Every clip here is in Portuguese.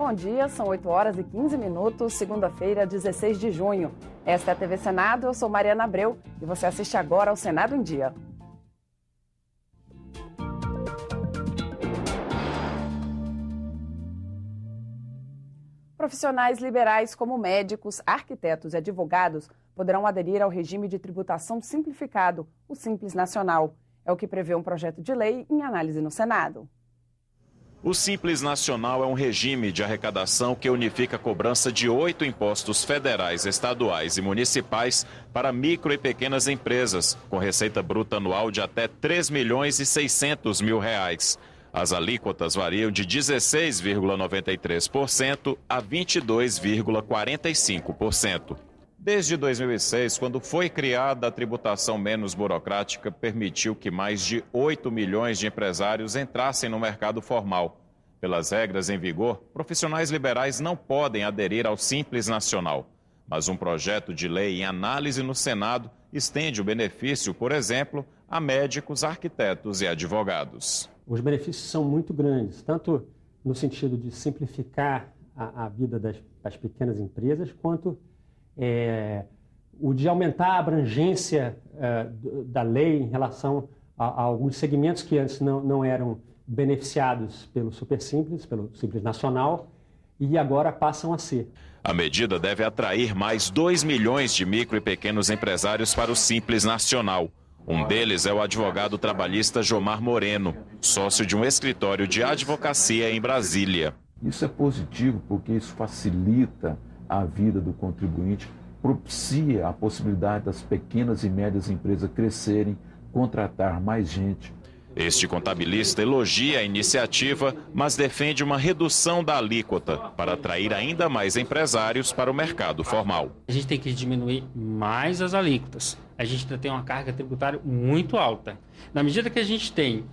bom dia, são 8 horas e 15 minutos, segunda-feira, 16 de junho. Esta é a TV Senado, eu sou Mariana Abreu e você assiste agora ao Senado em Dia. Profissionais liberais como médicos, arquitetos e advogados poderão aderir ao regime de tributação simplificado, o Simples Nacional. É o que prevê um projeto de lei em análise no Senado. O Simples Nacional é um regime de arrecadação que unifica a cobrança de 8 impostos federais, estaduais e municipais para micro e pequenas empresas, com receita bruta anual de até R$ 3.600.000. As alíquotas variam de 16,93% a 22,45%. Desde 2006, quando foi criada a tributação menos burocrática, permitiu que mais de 8 milhões de empresários entrassem no mercado formal. Pelas regras em vigor, profissionais liberais não podem aderir ao Simples Nacional. Mas um projeto de lei em análise no Senado estende o benefício, por exemplo, a médicos, arquitetos e advogados. Os benefícios são muito grandes, tanto no sentido de simplificar a vida das pequenas empresas, quanto o de aumentar a abrangência da lei em relação a alguns segmentos que antes não eram beneficiados pelo Super Simples, pelo Simples Nacional, e agora passam a ser. A medida deve atrair mais 2 milhões de micro e pequenos empresários para o Simples Nacional. Um deles é o advogado trabalhista Jomar Moreno, sócio de um escritório de advocacia em Brasília. Isso é positivo porque isso facilita a vida do contribuinte, propicia a possibilidade das pequenas e médias empresas crescerem, contratar mais gente. Este contabilista elogia a iniciativa, mas defende uma redução da alíquota para atrair ainda mais empresários para o mercado formal. A gente tem que diminuir mais as alíquotas. A gente ainda tem uma carga tributária muito alta. Na medida que a gente tem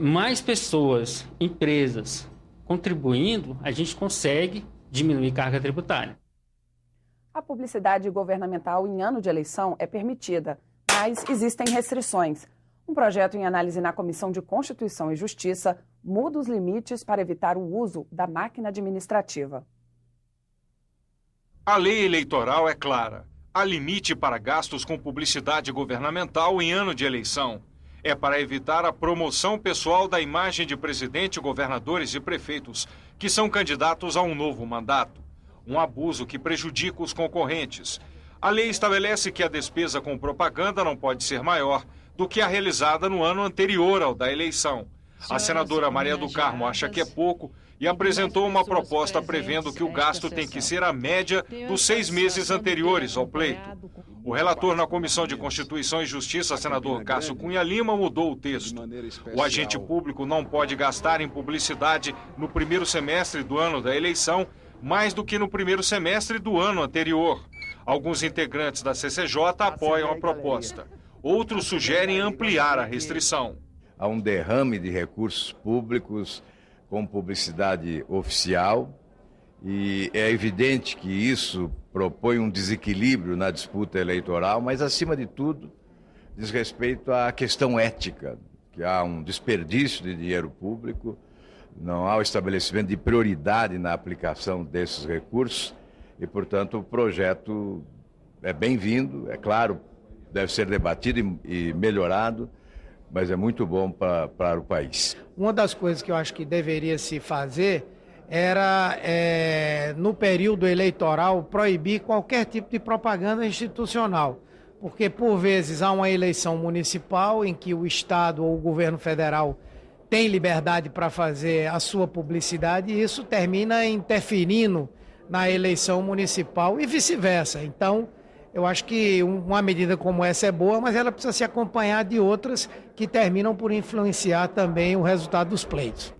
mais pessoas, empresas contribuindo, a gente consegue diminuir carga tributária. A publicidade governamental em ano de eleição é permitida, mas existem restrições. Um projeto em análise na Comissão de Constituição e Justiça muda os limites para evitar o uso da máquina administrativa. A lei eleitoral é clara. Há limite para gastos com publicidade governamental em ano de eleição. É para evitar a promoção pessoal da imagem de presidente, governadores e prefeitos que são candidatos a um novo mandato. Um abuso que prejudica os concorrentes. A lei estabelece que a despesa com propaganda não pode ser maior do que a realizada no ano anterior ao da eleição. A senadora Maria do Carmo acha que é pouco e apresentou uma proposta prevendo que o gasto tem que ser a média dos 6 meses anteriores ao pleito. O relator na Comissão de Constituição e Justiça, senador Cássio Cunha Lima, mudou o texto. O agente público não pode gastar em publicidade no primeiro semestre do ano da eleição mais do que no primeiro semestre do ano anterior. Alguns integrantes da CCJ apoiam a proposta. Outros sugerem ampliar a restrição. Há um derrame de recursos públicos com publicidade oficial e é evidente que isso propõe um desequilíbrio na disputa eleitoral, mas, acima de tudo, diz respeito à questão ética, que há um desperdício de dinheiro público, não há o estabelecimento de prioridade na aplicação desses recursos e, portanto, o projeto é bem-vindo, é claro, deve ser debatido e melhorado, mas é muito bom para o país. Uma das coisas que eu acho que deveria se fazer era, no período eleitoral, proibir qualquer tipo de propaganda institucional, porque, por vezes, há uma eleição municipal em que o Estado ou o governo federal tem liberdade para fazer a sua publicidade e isso termina interferindo na eleição municipal e vice-versa. Então, eu acho que uma medida como essa é boa, mas ela precisa se acompanhar de outras que terminam por influenciar também o resultado dos pleitos.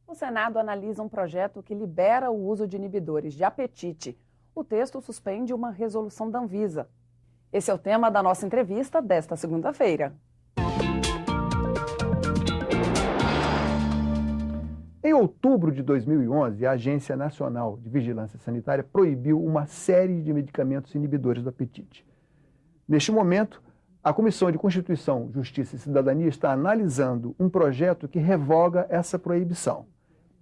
O Senado analisa um projeto que libera o uso de inibidores de apetite. O texto suspende uma resolução da Anvisa. Esse é o tema da nossa entrevista desta segunda-feira. Em outubro de 2011, a Agência Nacional de Vigilância Sanitária proibiu uma série de medicamentos inibidores do apetite. Neste momento, a Comissão de Constituição, Justiça e Cidadania está analisando um projeto que revoga essa proibição.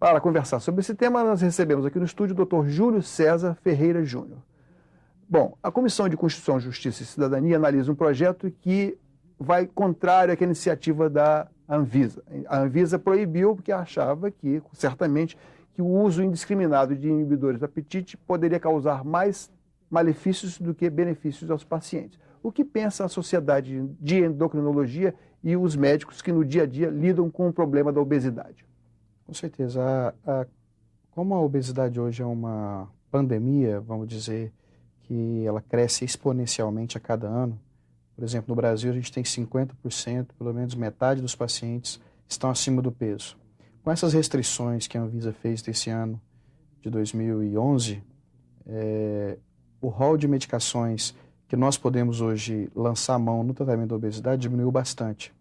Para conversar sobre esse tema, nós recebemos aqui no estúdio o Dr. Júlio César Ferreira Júnior. Bom, a Comissão de Constituição, Justiça e Cidadania analisa um projeto que vai contrário àquela iniciativa da Anvisa. A Anvisa proibiu porque achava que, certamente, que o uso indiscriminado de inibidores do apetite poderia causar mais malefícios do que benefícios aos pacientes. O que pensa a Sociedade de Endocrinologia e os médicos que no dia a dia lidam com o problema da obesidade? Com certeza. Como a obesidade hoje é uma pandemia, vamos dizer, que ela cresce exponencialmente a cada ano. Por exemplo, no Brasil a gente tem 50%, pelo menos metade dos pacientes estão acima do peso. Com essas restrições que a Anvisa fez desse ano, de 2011, o rol de medicações que nós podemos hoje lançar mão no tratamento da obesidade diminuiu bastante.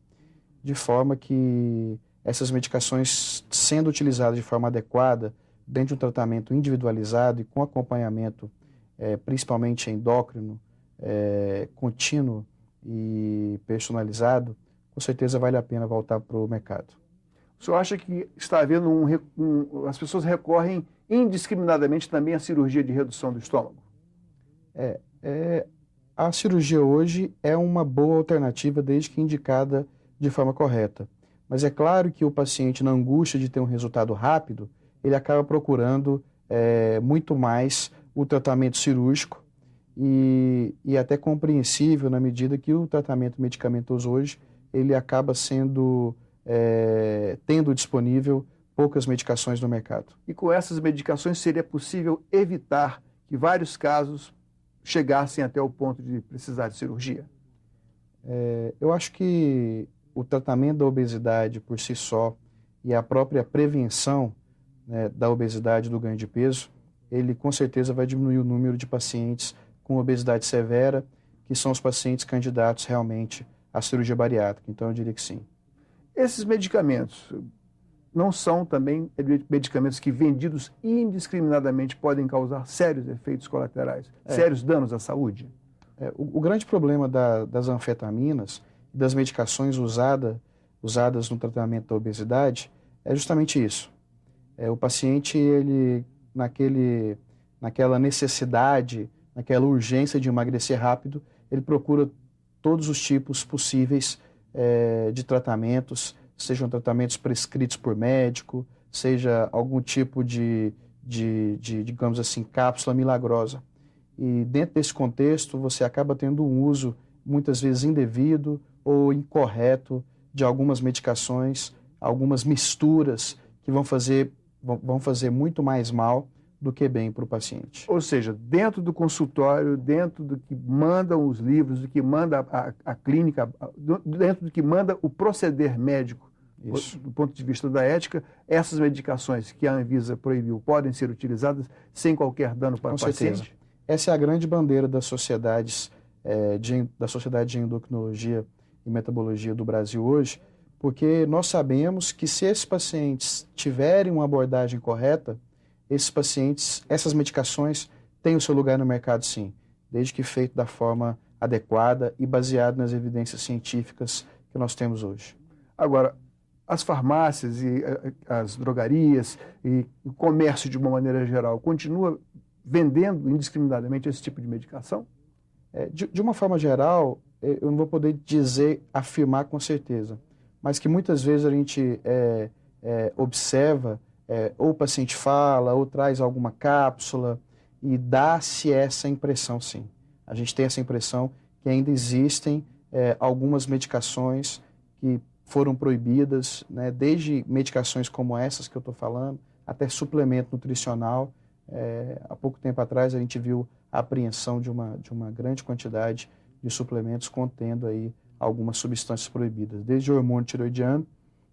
De forma que essas medicações, sendo utilizadas de forma adequada, dentro de um tratamento individualizado e com acompanhamento, principalmente endócrino, contínuo e personalizado, com certeza vale a pena voltar para o mercado. O senhor acha que está havendo as pessoas recorrem indiscriminadamente também à cirurgia de redução do estômago? A cirurgia hoje é uma boa alternativa desde que indicada de forma correta. Mas é claro que o paciente, na angústia de ter um resultado rápido, ele acaba procurando muito mais o tratamento cirúrgico e até compreensível na medida que o tratamento medicamentoso hoje ele acaba tendo disponível poucas medicações no mercado. E com essas medicações seria possível evitar que vários casos chegassem até o ponto de precisar de cirurgia? Eu acho que o tratamento da obesidade por si só e a própria prevenção, né, da obesidade e do ganho de peso, ele com certeza vai diminuir o número de pacientes com obesidade severa, que são os pacientes candidatos realmente à cirurgia bariátrica. Então eu diria que sim. Esses medicamentos não são também medicamentos que vendidos indiscriminadamente podem causar sérios efeitos colaterais, sérios danos à saúde? O grande problema das anfetaminas e das medicações usadas no tratamento da obesidade é justamente isso. O paciente, ele, naquela necessidade, naquela urgência de emagrecer rápido, ele procura todos os tipos possíveis de tratamentos, sejam tratamentos prescritos por médico, seja algum tipo de digamos assim, cápsula milagrosa. E dentro desse contexto, você acaba tendo um uso, muitas vezes indevido ou incorreto, de algumas medicações, algumas misturas que vão fazer muito mais mal do que bem para o paciente. Ou seja, dentro do consultório, dentro do que mandam os livros, do que manda a clínica, dentro do que manda o proceder médico, do ponto de vista da ética, essas medicações que a Anvisa proibiu podem ser utilizadas sem qualquer dano para o paciente? Essa é a grande bandeira das sociedades, da Sociedade de Endocrinologia e Metabologia do Brasil hoje, porque nós sabemos que se esses pacientes tiverem uma abordagem correta, essas medicações têm o seu lugar no mercado sim, desde que feito da forma adequada e baseado nas evidências científicas que nós temos hoje. Agora, as farmácias e as drogarias e o comércio de uma maneira geral continua vendendo indiscriminadamente esse tipo de medicação? De uma forma geral, eu não vou poder afirmar com certeza, mas que muitas vezes a gente observa, ou o paciente fala, ou traz alguma cápsula, e dá-se essa impressão, sim. A gente tem essa impressão que ainda existem algumas medicações que foram proibidas, né, desde medicações como essas que eu estou falando, até suplemento nutricional. Há pouco tempo atrás a gente viu a apreensão de uma grande quantidade de suplementos contendo aí algumas substâncias proibidas, desde hormônio tiroidiano,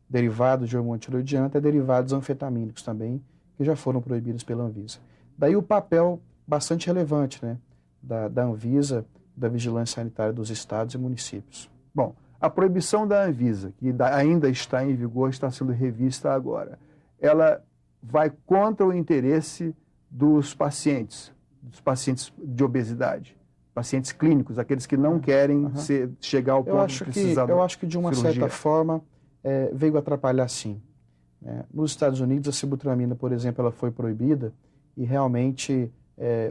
derivados de hormônio tiroidiano, até derivados anfetamínicos também, que já foram proibidos pela Anvisa. Daí o papel bastante relevante, né, da Anvisa, da vigilância sanitária dos estados e municípios. Bom, a proibição da Anvisa, que ainda está em vigor, está sendo revista agora, ela vai contra o interesse dos pacientes de obesidade, pacientes clínicos, aqueles que não querem chegar ao ponto de precisar Eu acho que de uma certa forma veio atrapalhar sim. né? Nos Estados Unidos, a sibutramina, por exemplo, ela foi proibida e realmente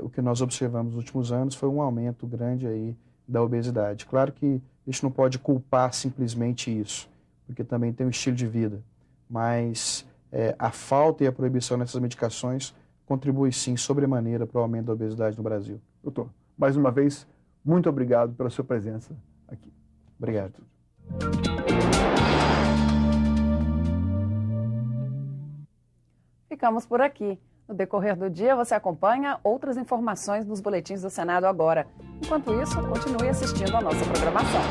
o que nós observamos nos últimos anos foi um aumento grande aí da obesidade. Claro que a gente não pode culpar simplesmente isso, porque também tem um estilo de vida, mas a falta e a proibição dessas medicações contribui sim sobremaneira para o aumento da obesidade no Brasil. Doutor, mais uma vez, muito obrigado pela sua presença aqui. Obrigado. Ficamos por aqui. No decorrer do dia, você acompanha outras informações nos boletins do Senado agora. Enquanto isso, continue assistindo a nossa programação.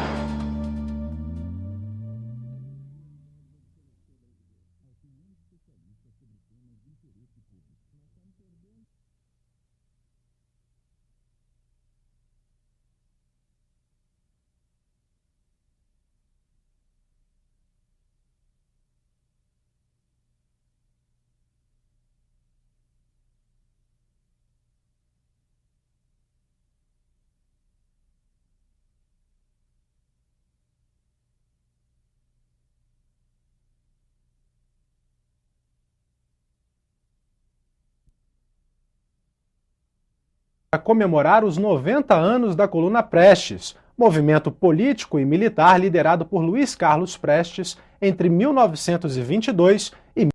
Para comemorar os 90 anos da Coluna Prestes, movimento político e militar liderado por Luiz Carlos Prestes entre 1922 e